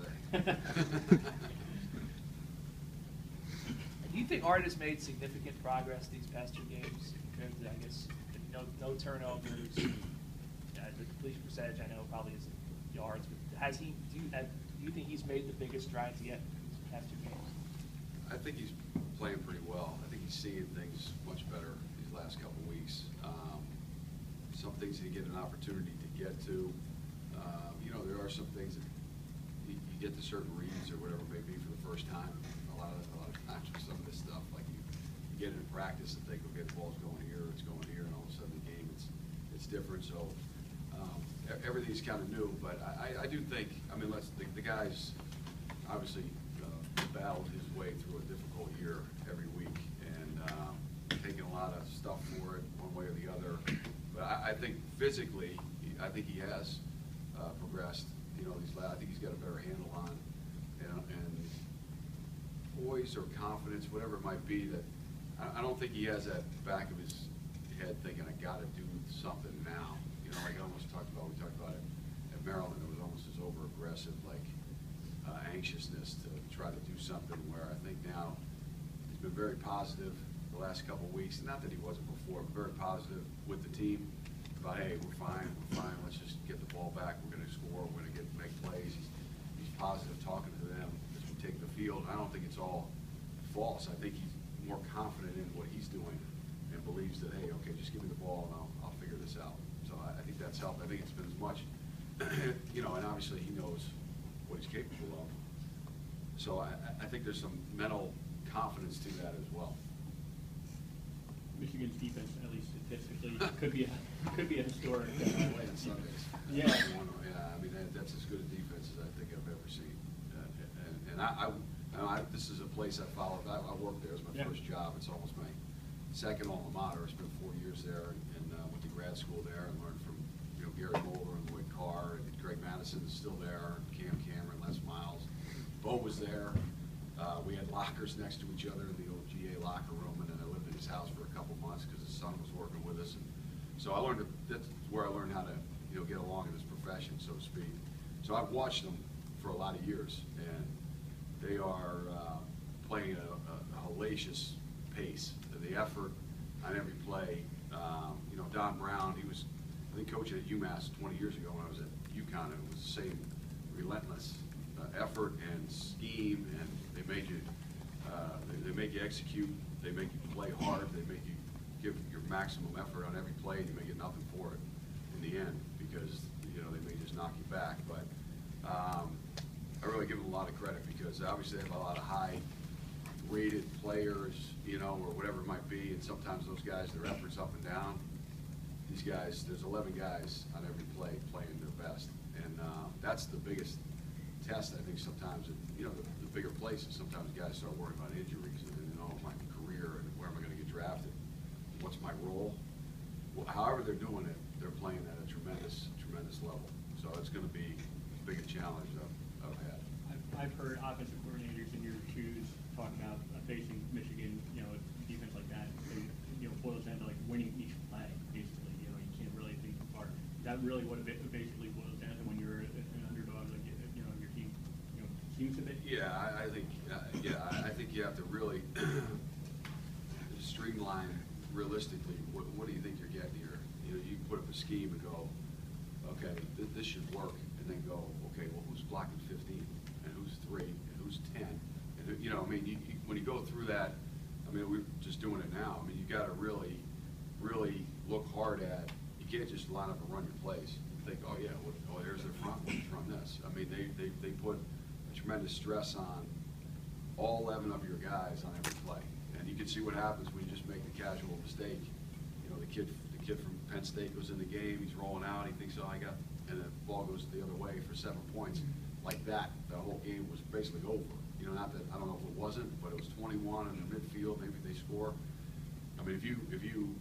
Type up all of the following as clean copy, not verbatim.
today. Do you think Art has made significant progress these past 2 games compared to, I guess, no turnovers? The completion percentage I know probably isn't yards, but has he? Do you think he's made the biggest strides yet these past 2 games? I think he's playing pretty well. I think he's seeing things much better these last couple of weeks. Some things he get an opportunity to get to. There are some things that you get to certain reads or whatever it may be for the first time. A lot of times with some of this stuff, like you get it in practice and think, okay, the ball's going here, it's going here, and all of a sudden the game it's different. So everything's kind of new, but I do think, the guy's obviously battled his way through a difficult year every week and taking a lot of stuff for it one way or the other. But I think physically, I think he has progressed. I think he's got a better handle on and poise or confidence, whatever it might be. That I don't think he has that back of his head thinking, I got to do something now. Like we talked about it at Maryland. It was almost as over-aggressive, like anxiousness to try to do something. Where I think now he's been very positive the last couple of weeks. Not that he wasn't before, but very positive with the team. About, hey, we're fine, let's just get the ball back, we're going to score, we're going to make plays. He's positive talking to them as we take the field. I don't think it's all false. I think he's more confident in what he's doing and believes that, hey, okay, just give me the ball and I'll figure this out. So I think that's helped. I think it's been as much, and obviously he knows what he's capable of. So I think there's some mental confidence to that as well. Michigan's defense, at least statistically, could be a historic. Way on Sundays. Yeah. That's as good a defense as I think I've ever seen. This is a place I followed. I worked there. It was my first job. It's almost my second alma mater. I spent 4 years there and went to grad school there and learned from Gary Mulder and Lloyd Carr and Greg Madison is still there. Cam Cameron, Les Miles. Bo was there. We had lockers next to each other in the old GA locker room, and then I lived in his house for a couple months because his son was working with us. And so that's where I learned how to get along in this profession, so to speak. So I've watched them for a lot of years, and they are playing a hellacious pace. The effort on every play. Don Brown, he was, I think, coaching at UMass 20 years ago when I was at UConn, and it was the same relentless effort and scheme, and they make you execute, they make you play hard, they make you give your maximum effort on every play, and you may get nothing for it in the end because they may just knock you back. But I really give them a lot of credit because obviously they have a lot of high-rated players, or whatever it might be, and sometimes those guys, their effort's up and down. These guys, there's 11 guys on every play playing their best, and that's the biggest test, I think, sometimes. The bigger places, sometimes guys start worrying about injuries and my career and where am I going to get drafted? What's my role? Well, however they're doing it, they're playing at a tremendous level. So it's going to be as big a challenge I've had. I've heard offensive coordinators in your shoes talking about facing Michigan, defense like that. It boils down to like winning each play, basically. You can't really think too far. Is that really what it basically boils down to when you're an underdog, like your team, seems to be? Yeah, I think you have to really streamline realistically. What do you think you're getting here? You put up a scheme and go, okay, this should work, and then go, okay, well, who's blocking 15, and who's 3, and who's 10, and when you go through that, we're just doing it now. You got to really look hard at. You can't just line up and run your plays and think, oh yeah, there's their front. Let's run this. They put a tremendous stress on all 11 of your guys on every play, and you can see what happens when you just make the casual mistake. The kid from Penn State goes in the game. He's rolling out. He thinks, and the ball goes the other way for 7 points. Like that, the whole game was basically over. Not that I don't know if it wasn't, but it was 21 in the midfield. Maybe they score. If you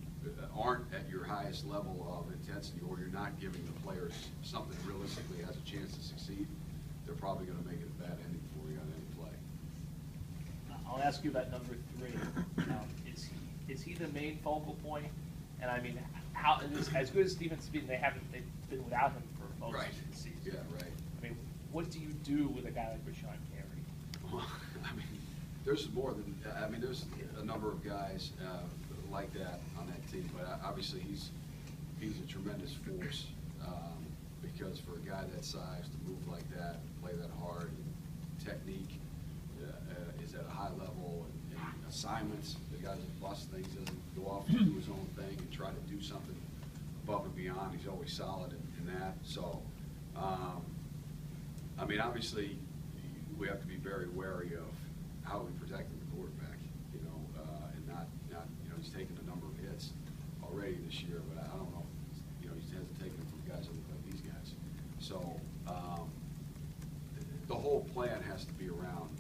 aren't at your highest level of intensity, or you're not giving the players something realistically has a chance to succeed, they're probably going to make it a bad ending for you on any play. I'll ask you about number 3. Is he the main focal point? And how as good as Stevens has been, they've been without him for most of the season. Yeah, right. what do you do with a guy like Rashawn Carey? Well, I mean, there's more than, I mean, there's a number of guys like that on that team, but obviously he's a tremendous force, because for a guy that size to move like that, play that hard, technique is at a high level, and assignments, the guy doesn't bust things, doesn't go off and do his own thing and try to do something above and beyond. He's always solid in that. So, I mean, obviously, we have to be very wary of how we protect the quarterback, and not, he's taken a number of hits already this year, but I don't know, he hasn't taken them from guys that look like these guys. So, the whole plan has to be around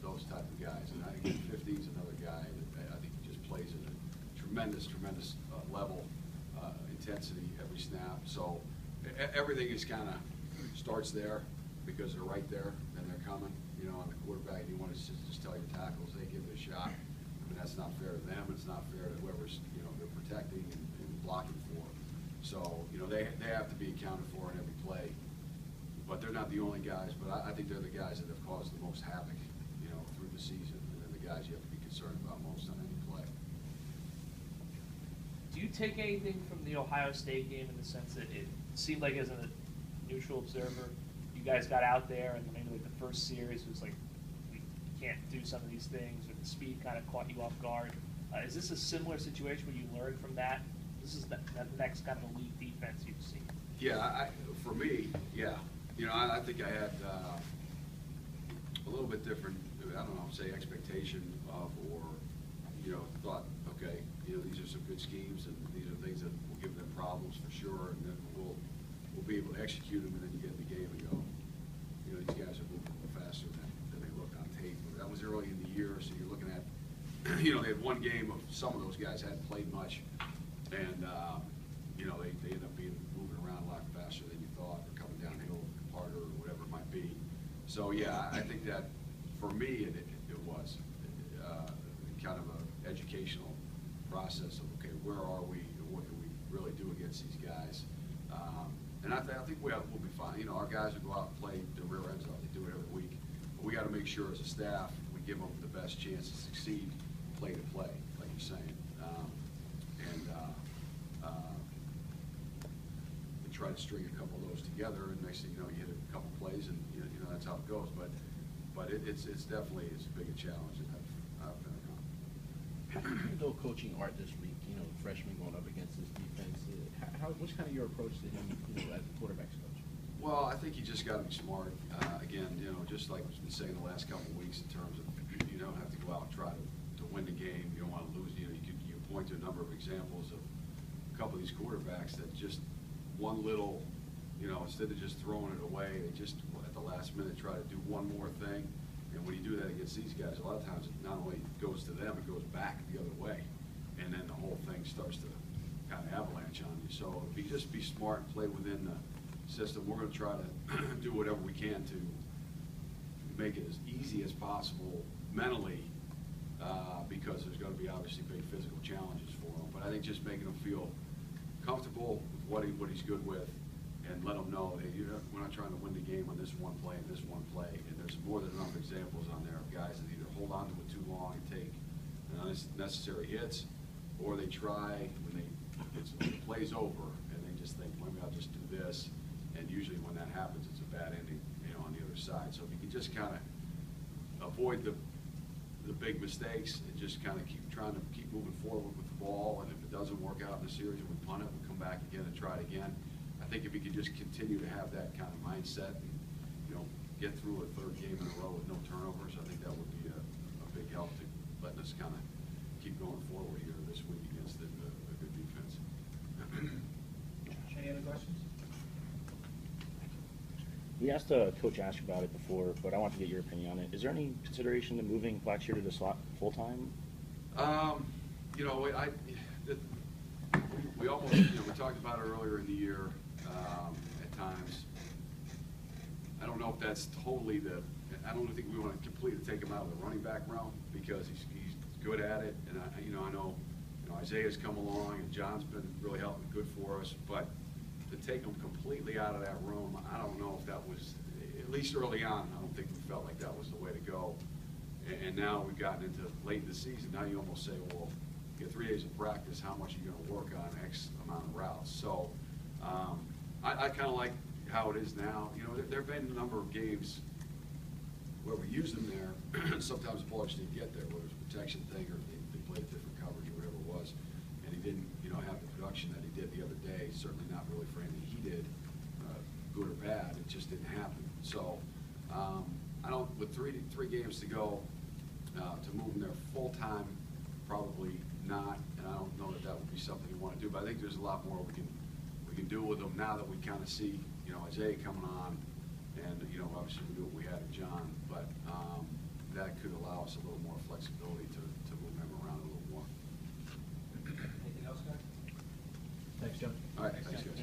those type of guys, and I think 15 is another guy that I think he just plays at a tremendous level, intensity every snap. So everything is kind of starts there because they're right there and they're coming, on the quarterback. And you want to just tell your tackles, hey, give it a shot. I mean, that's not fair to them. It's not fair to whoever's they're protecting and blocking for. So they have to be accounted for in every play. But they're not the only guys. But I think they're the guys that have caused the most havoc, through the season, and they're the guys you have to be concerned about most on any play. Do you take anything from the Ohio State game in the sense that it seemed like, as a neutral observer, you guys got out there and maybe like the first series was like, we can't do some of these things, or the speed kind of caught you off guard? Is this a similar situation where you learn from that? This is the next kind of elite defense you've seen. Yeah, for me, yeah. I think I had a little bit different, I don't know, say expectation of, or, thought, okay, these are some good schemes, and these are things that will give them problems for sure, and then we'll be able to execute them, and then you get in the game and go, these guys are moving a little faster than they looked on tape. But that was early in the year, so you're looking at, they had one game of some of those guys hadn't played much, and, they end up moving around a lot faster than you thought, or coming downhill harder, or whatever it might be. So, yeah, I think that, for me, it was kind of an educational process of, okay, where are we, and what can we really do against these guys? And I think we'll be fine. Our guys will go out and play the rear ends off. They do it every week. But we got to make sure as a staff we give them the best chance to succeed, play to play, like you're saying. And try to string a couple of those together, and next thing you know, you hit a couple plays, and that's how it goes. But it's definitely a big challenge that I've been around. How do you handle coaching Art this week? Freshman going up against his defense. What's kind of your approach to him, as a quarterback's coach? Well, I think you just got to be smart. Again, just like we've been saying the last couple of weeks, in terms of you don't have to go out and try to win the game. You don't want to lose. You point to a number of examples of a couple of these quarterbacks that just one little, instead of just throwing it away, they just at the last minute try to do one more thing. And when you do that against these guys, a lot of times it not only goes to them, it goes back the other way. And then the whole thing starts to kind of avalanche on you. So just be smart and play within the system. We're going to try to do whatever we can to make it as easy as possible mentally, because there's going to be obviously big physical challenges for them. But I think just making them feel comfortable with what he's good with, and let them know that we're not trying to win the game on this one play and this one play. And there's more than enough examples on there of guys that either hold on to it too long and take unnecessary hits, or they try when the play's over and they just think, well, maybe I'll just do this. And usually when that happens, it's a bad ending, on the other side. So if you can just kind of avoid the big mistakes and just kind of keep moving forward with the ball, and if it doesn't work out in the series, we punt it, we come back again and try it again. I think if you could just continue to have that kind of mindset and, get through a third game in a row with no turnovers, I think that would be a big help to letting us kind of keep going forward here this week against a good defense. Any other questions? We asked Coach Ash about it before, but I want to get your opinion on it. Is there any consideration to moving Blackshear to the slot full-time? We almost, we talked about it earlier in the year at times. I don't know if that's totally I don't think we want to completely take him out of the running back realm, because he's good at it, and I know Isaiah's come along, and John's been really helping good for us, but to take him completely out of that room, I don't know if that was, it at least early on, I don't think we felt like that was the way to go. And now we've gotten into late in the season, now you almost say, well, you get 3 days of practice, how much are you gonna work on X amount of routes? So, I kinda like how it is now. You know, there've been a number of games where we use them there, sometimes the ball just didn't get there, whether it was a protection thing or they played different coverage or whatever it was, and he didn't, you know, have the production that he did the other day, certainly not really for anything he did, good or bad, it just didn't happen. So, I don't, with three games to go, to move them there full-time, probably not, and I don't know that that would be something we want to do, but I think there's a lot more we can do with them now that we kind of see, you know, Isaiah coming on, and, you know, obviously we knew what we had in John, but that could allow us a little more flexibility to move them around a little more. Anything else, guys? Thanks, John. All right, thanks, guys.